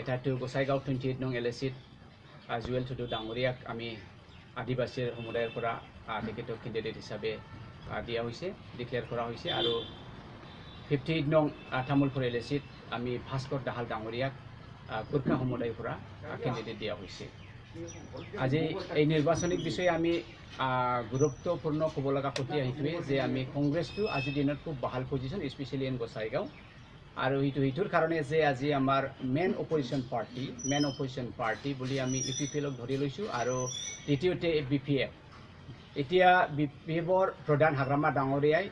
এটাটো গোসাইগাঁও 28 নং এলএচিত জুৱেল টুডু ডাঙৰীয়াক আমি আদিবাসী সমুদায়ৰ পৰা তেখেতক কেণ্ডিডেট হিচাপে দিয়া হৈছে, ডিক্লেয়াৰ কৰা হৈছে। আৰু 58 নং তামোলপুৰ এলএচিত আমি ভাস্কৰ দাহাল ডাঙৰীয়াক গোৰ্খা সমুদায়ৰ পৰা কেণ্ডিডেট দিয়া হৈছে। আজি এই নিৰ্বাচনিক বিষয়ে আমি গুৰুত্বপূৰ্ণ ক'ব লগা কথা সেইটোৱে যে আমি কংগ্ৰেছটো আজিৰ দিনত খুব ভাল পজিশ্যন, স্পেচিয়েলি ইন গোসাইগাঁও। আৰু এইটোৰ কাৰণে যে আজি আমাৰ মেইন অপজিশ্যন পাৰ্টি বুলি আমি UPPLক ধৰি লৈছোঁ। আৰু দ্বিতীয়তে BPF। এতিয়া BPFৰ প্ৰধান হাগ্ৰামা ডাঙৰীয়াই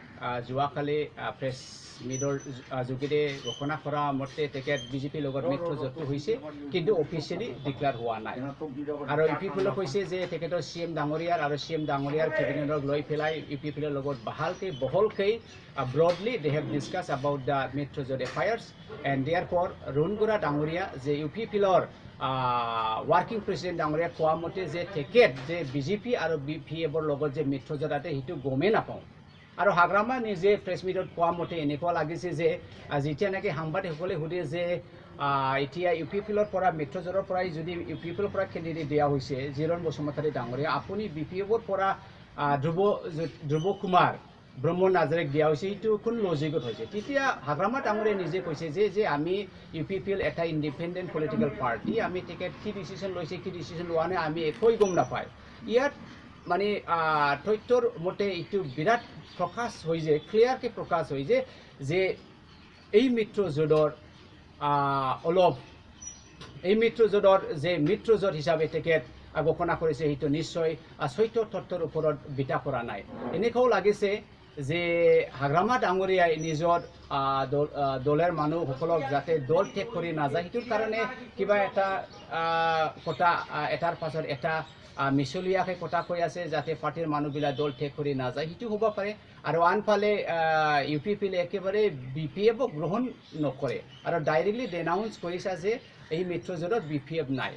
যোৱাকালি প্ৰেছ মিটৰ যোগেদি ঘোষণা কৰা মতে তেখেত BJPৰ লগত মিত্ৰজোঁট হৈছে, কিন্তু অফিচিয়েলি ডিক্লেয়াৰ হোৱা নাই। আৰু UPPLক কৈছে যে তেখেতৰ CM ডাঙৰীয়াৰ আৰু CM ডাঙৰীয়াৰ কেবিনেটক লৈ পেলাই UPPLৰ লগত বহলকৈ broadly they have discussed about the মিত্ৰজোঁট এফায়াৰ্ছ এণ্ড দেয়াৰ ফৰ ৰুণগুৰা ডাঙৰীয়া যে UPPLৰ ৱাৰ্কিং প্ৰেচিডেণ্ট ডাঙৰীয়া কোৱা মতে যে তেখেত যে BJP আৰু BPFৰ লগত যে মিত্ৰজোঁট আছে সেইটো গমেই নাপাওঁ। আৰু হাগ্ৰামা নিজে প্ৰেছ মিটত কোৱা মতে এনেকুৱা লাগিছে যে যেতিয়া নেকি সাংবাদিকসকলে সোধে যে এতিয়া UPPLৰ পৰা মিত্ৰজোঁটৰ পৰাই যদি UPPLৰ পৰা কেণ্ডিডেট দিয়া হৈছে জিৰণ বসুমতাৰী ডাঙৰীয়া, আপুনি BPFৰ পৰা ধ্ৰুৱ কুমাৰ ব্ৰহ্ম নাজৰেক দিয়া হৈছে, এইটো কোন লজিকত হৈছে? তেতিয়া হাগ্ৰামা ডাঙৰীয়াই নিজে কৈছে যে আমি UPPL এটা ইণ্ডিপেণ্ডেণ্ট পলিটিকেল পাৰ্টি, আমি তেখেত কি ডিচিশ্যন লৈছে কি ডিচিশ্যন লোৱা নাই আমি একোৱেই গম নাপায়। ইয়াত মানে তথ্যৰ মতে এইটো বিৰাট প্ৰকাশ হৈ যে ক্লিয়াৰকৈ প্ৰকাশ হৈ যে এই মিত্ৰজোঁটৰ এই মিত্ৰজোঁটৰ যে মিত্ৰজোঁট হিচাপে তেখেত ঘোষণা কৰিছে সেইটো নিশ্চয় সত্য তথ্যৰ ওপৰত বিটা কৰা নাই। এনেকুৱাও লাগিছে যে হাগ্ৰামা ডাঙৰীয়াই নিজৰ দলৰ মানুহসকলক যাতে দল ত্যাগ কৰি নাযায় সেইটোৰ কাৰণে কিবা এটা কথা এটাৰ পাছত এটা মিছলীয়াকৈ কথা কৈ আছে যাতে পাৰ্টিৰ মানুহবিলাক দল ত্যাগ কৰি নাযায়, সেইটো হ'ব পাৰে। আৰু আনফালে UPPL একেবাৰে BPFক গ্ৰহণ নকৰে আৰু ডাইৰেক্টলি ডেনাউন্স কৰিছে যে এই মিত্ৰজোঁটত BPF নাই।